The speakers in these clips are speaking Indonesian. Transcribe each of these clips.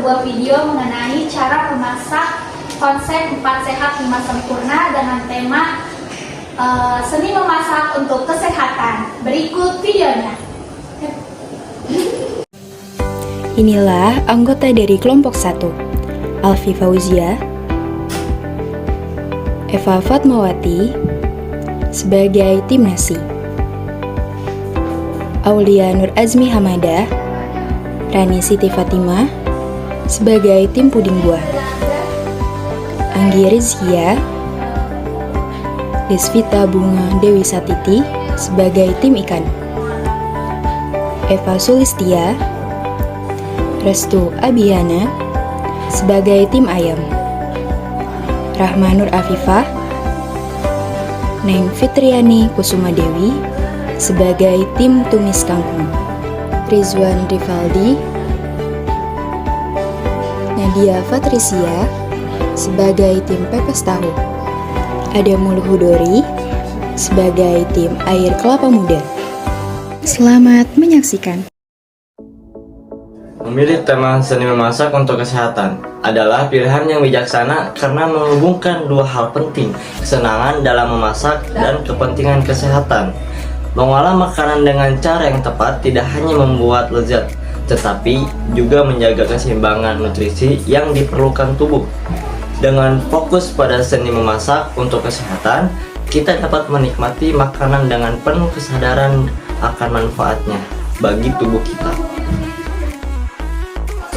sebuah video mengenai cara memasak konsep 4 sehat 5 sempurna dengan tema seni memasak untuk kesehatan. Berikut videonya. Inilah anggota dari kelompok 1, Alfi Fauzia, Eva Fatmawati sebagai tim nasi, Aulia Nur Azmi Hamada, Rani Siti Fatimah sebagai tim puding buah, Anggi Rizkia, Desvita Bunga Dewi Satiti sebagai tim ikan, Eva Sulistia, Restu Abiyana sebagai tim ayam, Rahma Nur Afifah, Neng Fitriani Kusuma Dewi sebagai tim tumis kangkung, Rizwan Rivaldi, Nadia Fatricia sebagai tim pepes tahu, Adamul Hudori sebagai tim air kelapa muda. Selamat menyaksikan. Memilih tema seni memasak untuk kesehatan adalah pilihan yang bijaksana karena menghubungkan dua hal penting, kesenangan dalam memasak dan kepentingan kesehatan. Mengolah makanan dengan cara yang tepat tidak hanya membuat lezat, tetapi juga menjaga keseimbangan nutrisi yang diperlukan tubuh. Dengan fokus pada seni memasak untuk kesehatan, kita dapat menikmati makanan dengan penuh kesadaran akan manfaatnya bagi tubuh kita.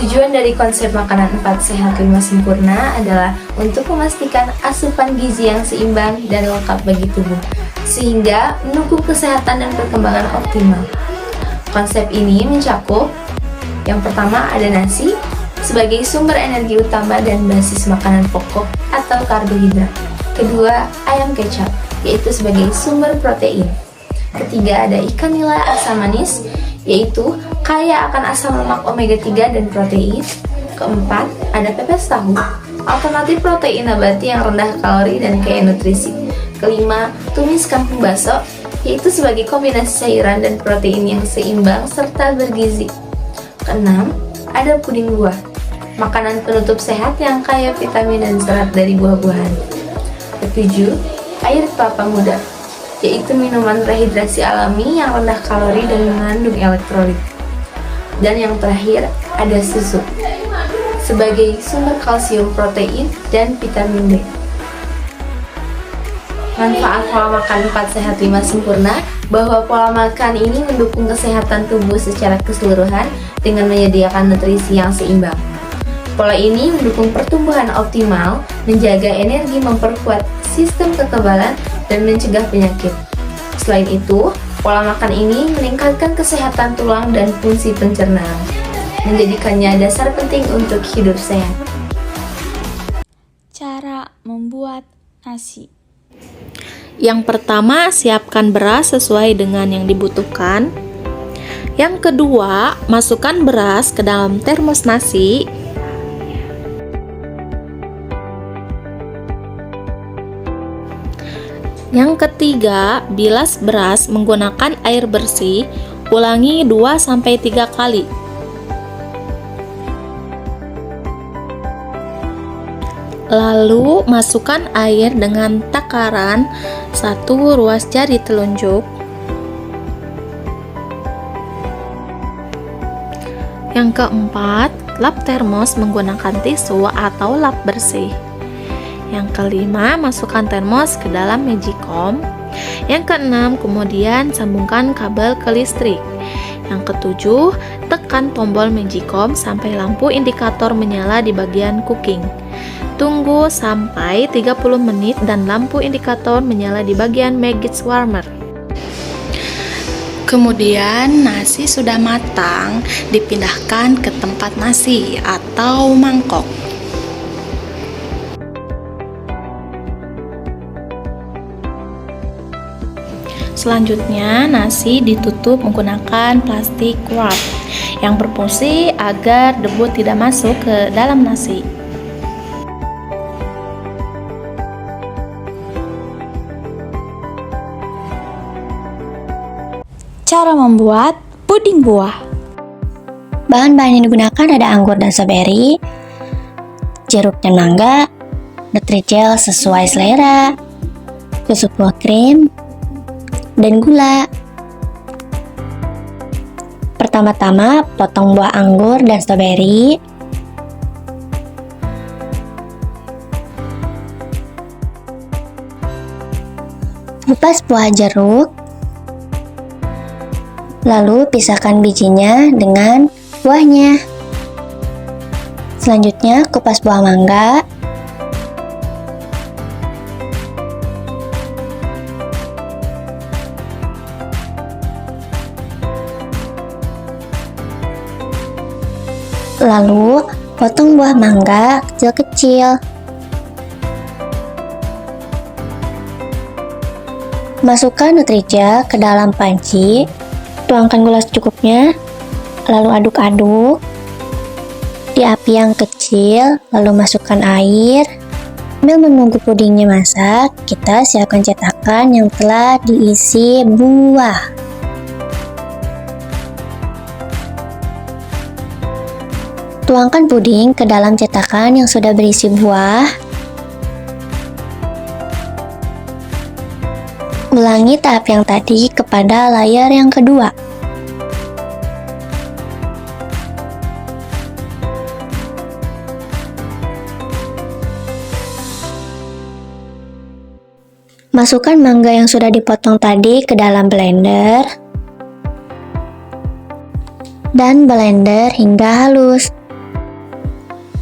Tujuan dari konsep makanan 4 sehat 5 sempurna adalah untuk memastikan asupan gizi yang seimbang dan lengkap bagi tubuh, sehingga mendukung kesehatan dan perkembangan optimal. Konsep ini mencakup yang pertama ada nasi sebagai sumber energi utama dan basis makanan pokok atau karbohidrat. Kedua, ayam kecap, yaitu sebagai sumber protein. Ketiga, ada ikan nila asam manis, yaitu kaya akan asam lemak omega 3 dan protein. Keempat, ada pepes tahu, alternatif protein nabati yang rendah kalori dan kaya nutrisi. Kelima, tumis kangkung baso, yaitu sebagai kombinasi sayuran dan protein yang seimbang serta bergizi. Keenam, ada puding buah, makanan penutup sehat yang kaya vitamin dan serat dari buah-buahan. Ketujuh, air kelapa muda, yaitu minuman rehidrasi alami yang rendah kalori dan mengandung elektrolit. Dan yang terakhir, ada susu sebagai sumber kalsium, protein, dan vitamin D. Manfaat pola makan 4 sehat 5 sempurna bahwa pola makan ini mendukung kesehatan tubuh secara keseluruhan dengan menyediakan nutrisi yang seimbang. Pola ini mendukung pertumbuhan optimal, menjaga energi, memperkuat sistem kekebalan, dan mencegah penyakit. Selain itu, pola makan ini meningkatkan kesehatan tulang dan fungsi pencernaan, menjadikannya dasar penting untuk hidup sehat. Cara membuat nasi. Yang pertama, siapkan beras sesuai dengan yang dibutuhkan. Yang kedua, masukkan beras ke dalam termos nasi. Yang ketiga, bilas beras menggunakan air bersih, ulangi 2-3 kali. Lalu, masukkan air dengan takaran 1 ruas jari telunjuk. Yang keempat, lap termos menggunakan tisu atau lap bersih. Yang kelima, masukkan termos ke dalam magicom. Yang keenam, kemudian sambungkan kabel ke listrik. Yang ketujuh, tekan tombol magicom sampai lampu indikator menyala di bagian cooking. Tunggu sampai 30 menit dan lampu indikator menyala di bagian magic warmer. Kemudian nasi sudah matang, dipindahkan ke tempat nasi atau mangkok. Selanjutnya, nasi ditutup menggunakan plastik wrap yang berfungsi agar debu tidak masuk ke dalam nasi. Cara membuat puding buah. Bahan-bahan yang digunakan ada anggur dan stroberi, jeruk dan mangga, Nutrijel sesuai selera, susu full cream, dan gula. Pertama-tama, potong buah anggur dan stroberi. Kupas buah jeruk. Lalu pisahkan bijinya dengan buahnya. Selanjutnya, kupas buah mangga. Lalu, potong buah mangga kecil-kecil. Masukkan Nutrijel ke dalam panci. Tuangkan gula secukupnya, lalu aduk-aduk. Di api yang kecil, lalu masukkan air. Sambil menunggu pudingnya masak, kita siapkan cetakan yang telah diisi buah. Tuangkan puding ke dalam cetakan yang sudah berisi buah. Ulangi tahap yang tadi kepada layar yang kedua. Masukkan mangga yang sudah dipotong tadi ke dalam blender dan blender hingga halus.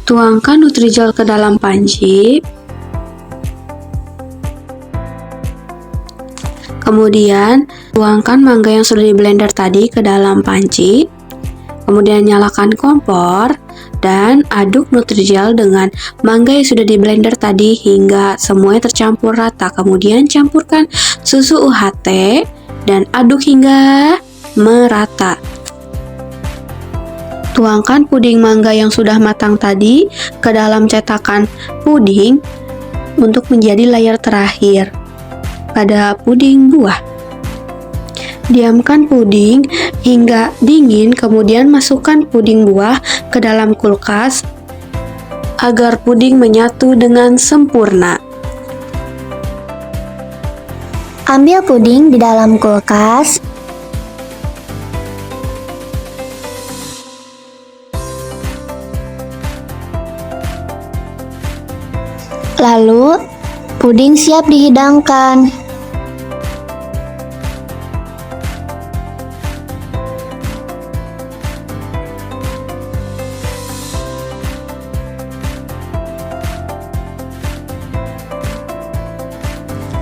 Tuangkan Nutrijel ke dalam panci. Kemudian, tuangkan mangga yang sudah di blender tadi ke dalam panci. Kemudian nyalakan kompor dan aduk Nutrijel dengan mangga yang sudah di blender tadi hingga semuanya tercampur rata. Kemudian campurkan susu UHT dan aduk hingga merata. Tuangkan puding mangga yang sudah matang tadi ke dalam cetakan puding untuk menjadi layer terakhir pada puding buah. Diamkan puding hingga dingin, kemudian masukkan puding buah ke dalam kulkas agar puding menyatu dengan sempurna. Ambil puding di dalam kulkas. Lalu, puding siap dihidangkan.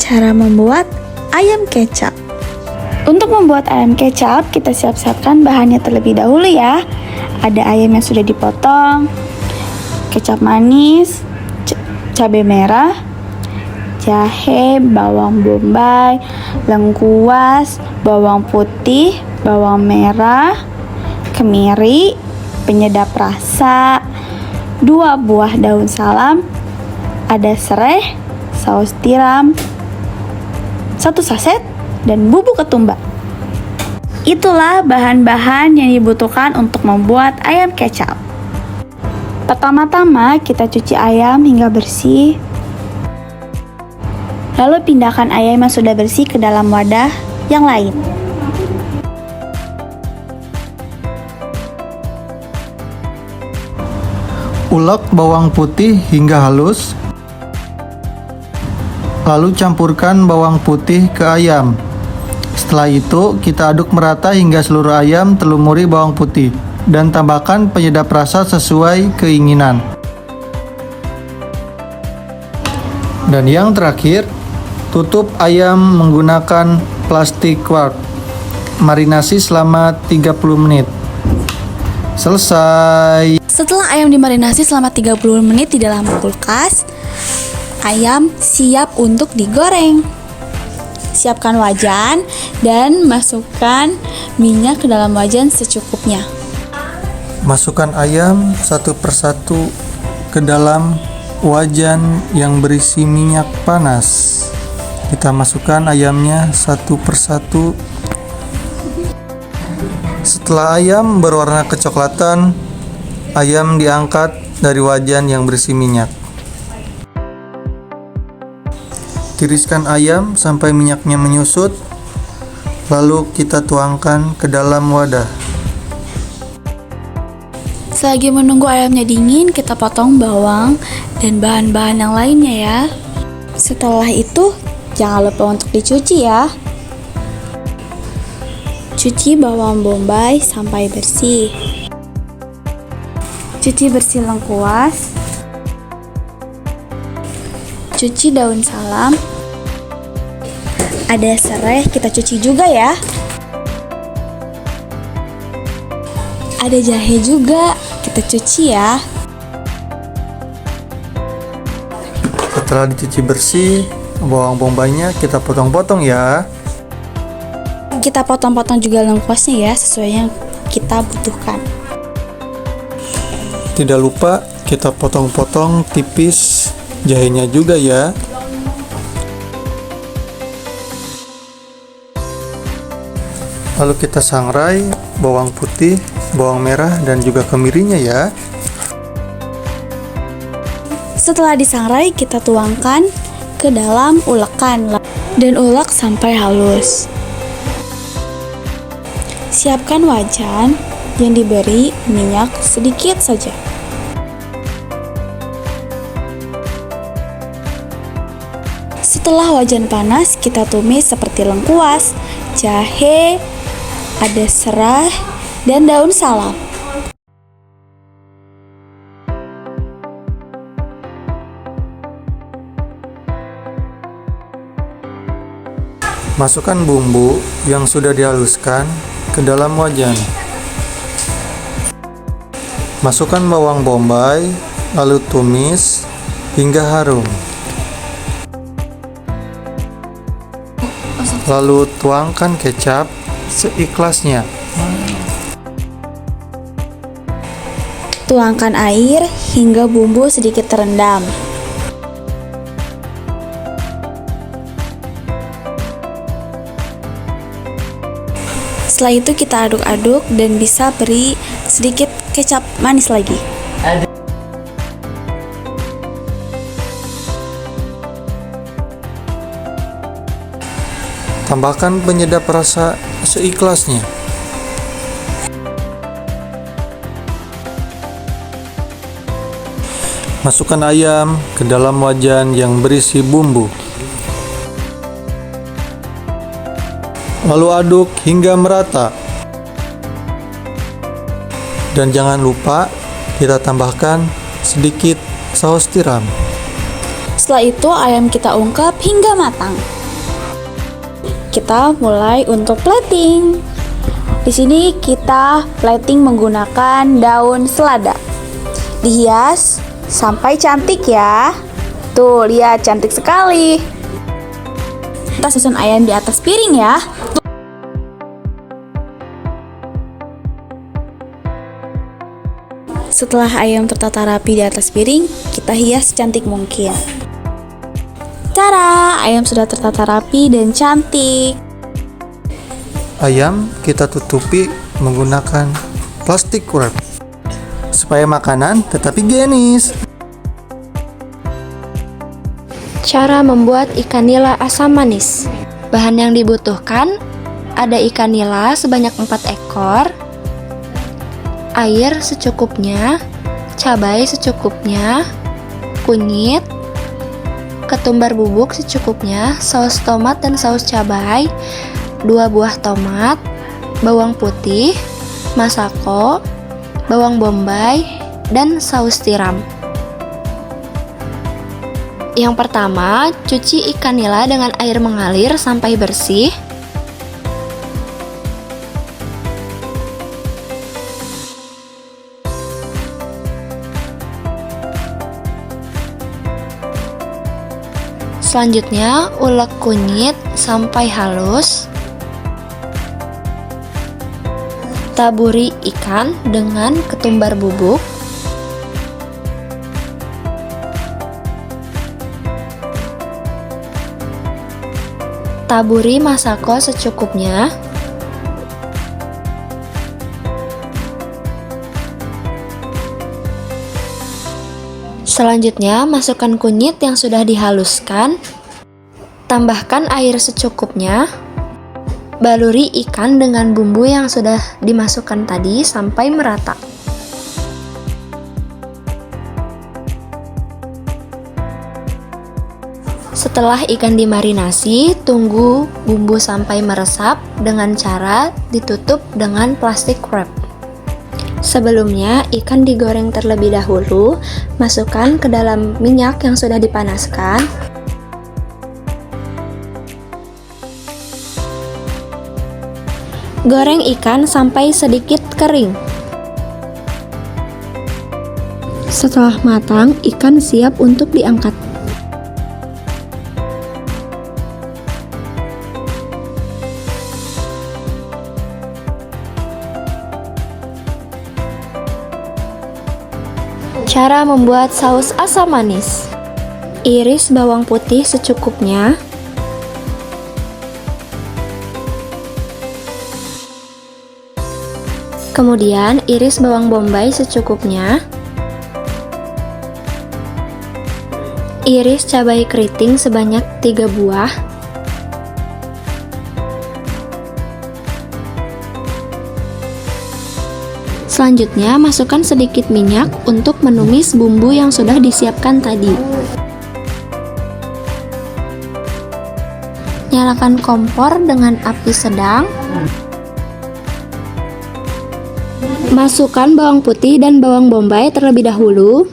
Cara membuat ayam kecap. Untuk membuat ayam kecap, kita siap-siapkan bahannya terlebih dahulu ya. Ada ayam yang sudah dipotong, kecap manis, cabai merah, jahe, bawang bombay, lengkuas, bawang putih, bawang merah, kemiri, penyedap rasa, 2 buah daun salam, ada serai, saus tiram, 1 saset, dan bubuk ketumbar. Itulah bahan-bahan yang dibutuhkan untuk membuat ayam kecap. Pertama-tama kita cuci ayam hingga bersih. Lalu pindahkan ayam yang sudah bersih ke dalam wadah yang lain. Ulek bawang putih hingga halus. Lalu campurkan bawang putih ke ayam. Setelah itu, kita aduk merata hingga seluruh ayam terlumuri bawang putih dan tambahkan penyedap rasa sesuai keinginan. Dan yang terakhir, tutup ayam menggunakan plastik wrap. Marinasi selama 30 menit. Selesai. Setelah ayam dimarinasi selama 30 menit di dalam kulkas, ayam siap untuk digoreng. Siapkan wajan dan masukkan minyak ke dalam wajan secukupnya. Masukkan ayam satu persatu ke dalam wajan yang berisi minyak panas. Kita masukkan ayamnya satu persatu. Setelah Setelah ayam berwarna kecoklatan, ayam diangkat dari wajan yang berisi minyak. Tiriskan ayam sampai minyaknya menyusut, lalu kita tuangkan ke dalam wadah. Selagi menunggu ayamnya dingin, kita potong bawang dan bahan-bahan yang lainnya ya. Setelah itu, jangan lupa untuk dicuci ya. Cuci bawang bombay sampai bersih. Cuci bersih lengkuas. Cuci daun salam. Ada serai, kita cuci juga ya. Ada jahe juga, kita cuci ya. Setelah dicuci bersih, bawang bombaynya kita potong-potong ya. Kita potong-potong juga lengkuasnya ya, sesuai yang kita butuhkan. Tidak lupa kita potong-potong tipis jahenya juga ya. Lalu kita sangrai bawang putih, bawang merah, dan juga kemirinya ya. Setelah disangrai, kita tuangkan ke dalam ulekan dan ulek sampai halus. Siapkan wajan yang diberi minyak sedikit saja. Setelah wajan panas, kita tumis seperti lengkuas, jahe, ada serai, dan daun salam. Masukkan bumbu yang sudah dihaluskan ke dalam wajan. Masukkan bawang bombay, lalu tumis hingga harum. Lalu tuangkan kecap seikhlasnya. Tuangkan air hingga bumbu sedikit terendam. Setelah itu kita aduk-aduk dan bisa beri sedikit kecap manis lagi. Tambahkan penyedap rasa seikhlasnya. Masukkan ayam ke dalam wajan yang berisi bumbu. Lalu aduk hingga merata. Dan jangan lupa kita tambahkan sedikit saus tiram. Setelah itu ayam kita ungkep hingga matang. Kita mulai untuk plating. Di sini kita plating menggunakan daun selada. Dihias sampai cantik ya. Tuh, lihat cantik sekali. Kita susun ayam di atas piring ya. Setelah ayam tertata rapi di atas piring, kita hias secantik mungkin. Tada, ayam sudah tertata rapi dan cantik. Ayam kita tutupi menggunakan plastik wrap supaya makanan tetap higienis. Cara membuat ikan nila asam manis. Bahan yang dibutuhkan ada ikan nila sebanyak 4 ekor, air secukupnya, cabai secukupnya, kunyit, ketumbar bubuk secukupnya, saus tomat dan saus cabai, 2 buah tomat, bawang putih, masako, bawang bombay, dan saus tiram. Yang pertama, cuci ikan nila dengan air mengalir sampai bersih. Selanjutnya, ulek kunyit sampai halus. Taburi ikan dengan ketumbar bubuk. Taburi masako secukupnya. Selanjutnya, masukkan kunyit yang sudah dihaluskan. Tambahkan air secukupnya. Baluri ikan dengan bumbu yang sudah dimasukkan tadi sampai merata. Setelah ikan dimarinasi, tunggu bumbu sampai meresap dengan cara ditutup dengan plastik wrap. Sebelumnya, ikan digoreng terlebih dahulu. Masukkan ke dalam minyak yang sudah dipanaskan. Goreng ikan sampai sedikit kering. Setelah matang, ikan siap untuk diangkat. Cara membuat saus asam manis. Iris bawang putih secukupnya. Kemudian iris bawang bombay secukupnya. Iris cabai keriting sebanyak 3 buah. Selanjutnya, masukkan sedikit minyak untuk menumis bumbu yang sudah disiapkan tadi. Nyalakan kompor dengan api sedang. Masukkan bawang putih dan bawang bombay terlebih dahulu.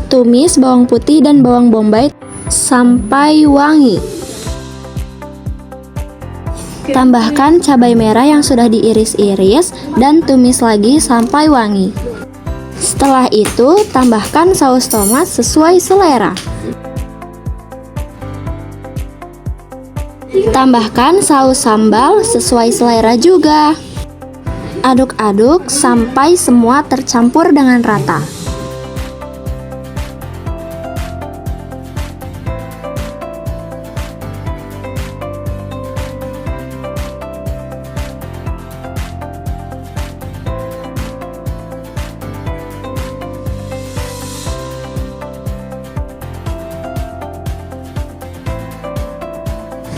Tumis bawang putih dan bawang bombay sampai wangi. Tambahkan cabai merah yang sudah diiris-iris dan tumis lagi sampai wangi. Setelah itu, tambahkan saus tomat sesuai selera. Tambahkan saus sambal sesuai selera juga. Aduk-aduk sampai semua tercampur dengan rata.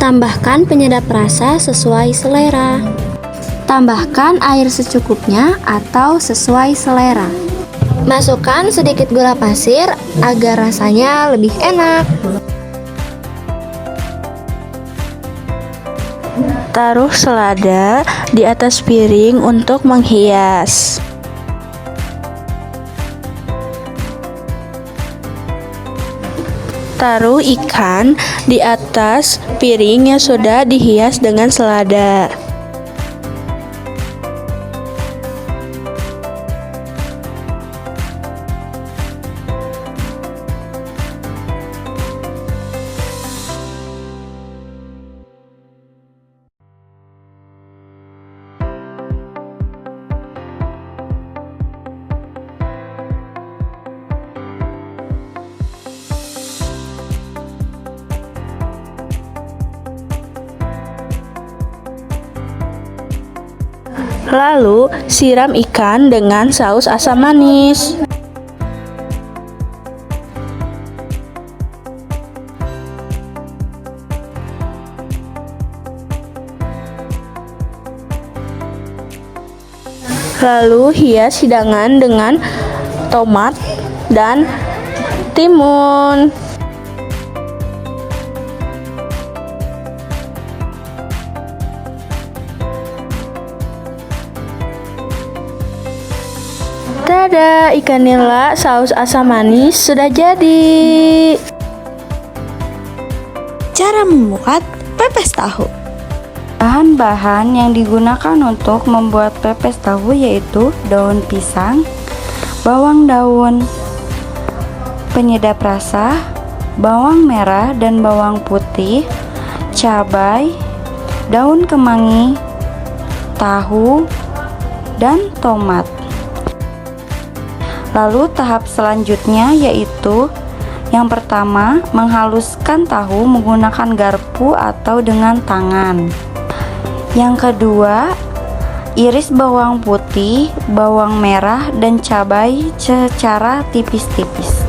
Tambahkan penyedap rasa sesuai selera. Tambahkan air secukupnya atau sesuai selera. Masukkan sedikit gula pasir agar rasanya lebih enak. Taruh selada di atas piring untuk menghias. Taruh ikan di atas piring yang sudah dihias dengan selada. Lalu, siram ikan dengan saus asam manis. Lalu, hias hidangan dengan tomat dan timun. Tada, ikan nila saus asam manis sudah jadi. Cara membuat pepes tahu. Bahan-bahan yang digunakan untuk membuat pepes tahu yaitu daun pisang, bawang daun, penyedap rasa, bawang merah dan bawang putih, cabai, daun kemangi, tahu, dan tomat. Lalu tahap selanjutnya yaitu yang pertama, menghaluskan tahu menggunakan garpu atau dengan tangan. Yang kedua, Iris bawang putih, bawang merah, dan cabai secara tipis-tipis.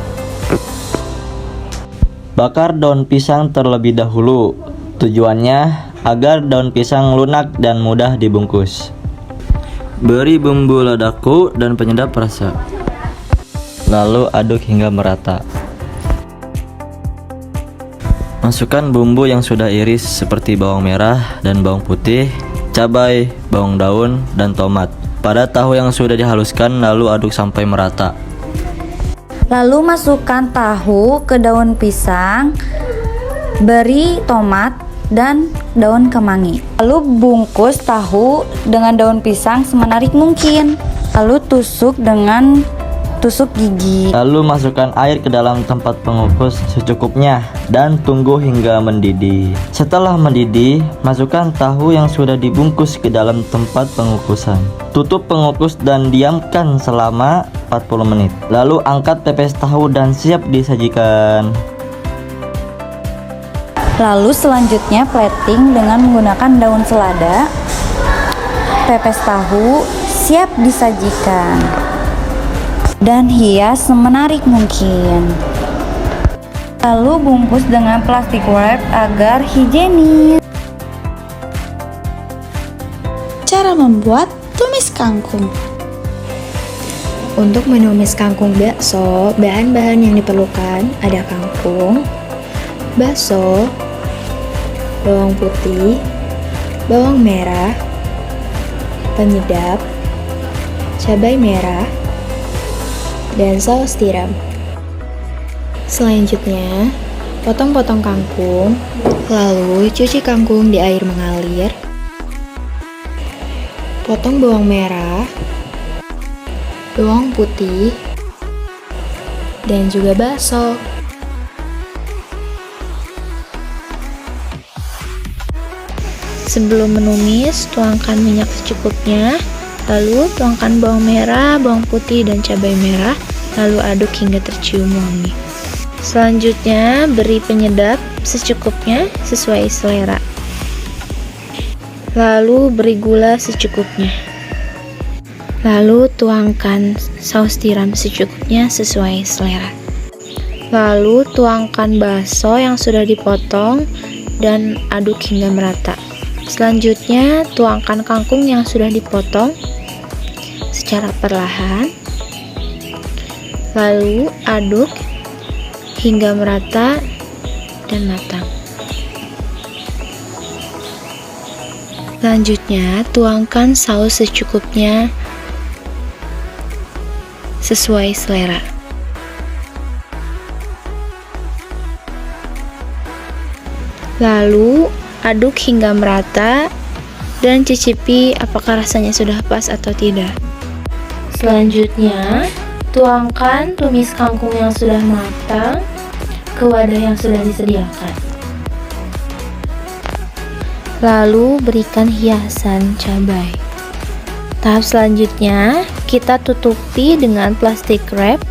Bakar daun pisang terlebih dahulu. Tujuannya agar daun pisang lunak dan mudah dibungkus. Beri bumbu ladaku dan penyedap rasa. Lalu aduk hingga merata. Masukkan bumbu yang sudah iris seperti bawang merah dan bawang putih, cabai, bawang daun, dan tomat pada tahu yang sudah dihaluskan, lalu aduk sampai merata. Lalu masukkan tahu ke daun pisang, beri tomat dan daun kemangi. Lalu bungkus tahu dengan daun pisang semenarik mungkin. Lalu tusuk dengan tusuk gigi. Lalu masukkan air ke dalam tempat pengukus secukupnya dan tunggu hingga mendidih. Setelah mendidih, masukkan tahu yang sudah dibungkus ke dalam tempat pengukusan. Tutup pengukus dan diamkan selama 40 menit. Lalu angkat pepes tahu dan siap disajikan. Lalu selanjutnya plating dengan menggunakan daun selada. Pepes tahu siap disajikan. Dan hias semenarik mungkin. Lalu bungkus dengan plastik wrap agar higienis. Cara membuat tumis kangkung. Untuk menumis kangkung bakso, bahan-bahan yang diperlukan ada kangkung, bakso, bawang putih, bawang merah, penyedap, cabai merah, dan saus tiram. Selanjutnya, potong-potong kangkung, lalu cuci kangkung di air mengalir. Potong bawang merah, bawang putih, dan juga bakso. Sebelum menumis, tuangkan minyak secukupnya, lalu tuangkan bawang merah, bawang putih, dan cabai merah, lalu aduk hingga tercium wangi. Selanjutnya, beri penyedap secukupnya sesuai selera. Lalu beri gula secukupnya. Lalu tuangkan saus tiram secukupnya sesuai selera. Lalu tuangkan bakso yang sudah dipotong dan aduk hingga merata. Selanjutnya, tuangkan kangkung yang sudah dipotong secara perlahan. Lalu aduk hingga merata dan matang. Selanjutnya, tuangkan saus secukupnya sesuai selera. Lalu aduk hingga merata dan cicipi apakah rasanya sudah pas atau tidak. Selanjutnya, tuangkan tumis kangkung yang sudah matang ke wadah yang sudah disediakan. Lalu berikan hiasan cabai. Tahap selanjutnya, kita tutupi dengan plastik wrap.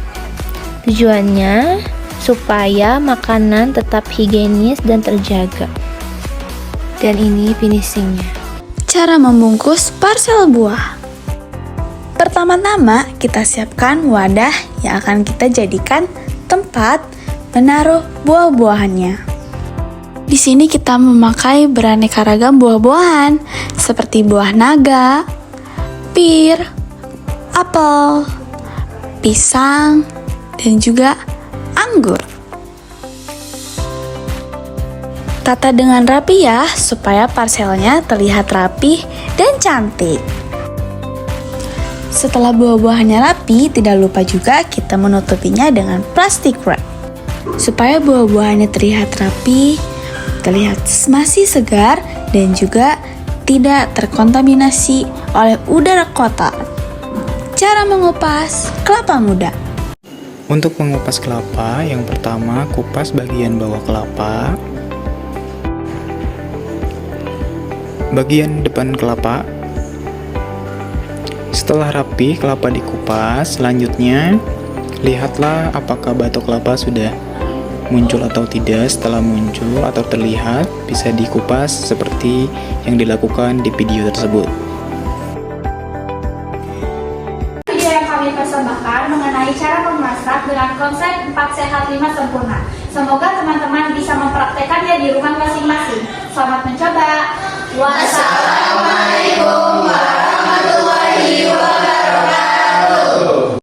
Tujuannya supaya makanan tetap higienis dan terjaga. Dan ini finishingnya. Cara membungkus parsel buah. Pertama-tama kita siapkan wadah yang akan kita jadikan tempat menaruh buah-buahannya. Di sini kita memakai beraneka ragam buah-buahan seperti buah naga, pir, apel, pisang, dan juga anggur. Tata dengan rapi ya, supaya parselnya terlihat rapi dan cantik. Setelah buah-buahannya rapi, tidak lupa juga kita menutupinya dengan plastik wrap. Supaya buah-buahannya terlihat rapi, terlihat masih segar, dan juga tidak terkontaminasi oleh udara kotor. Cara mengupas kelapa muda. Untuk mengupas kelapa, yang pertama kupas bagian bawah kelapa, bagian depan kelapa. Setelah rapi kelapa dikupas, selanjutnya lihatlah apakah batok kelapa sudah muncul atau tidak. Setelah muncul atau terlihat, bisa dikupas seperti yang dilakukan di video tersebut. cara memasak dengan konsep 4 sehat 5 sempurna. Semoga teman-teman bisa mempraktekannya di rumah masing-masing. Selamat mencoba. Wassalam.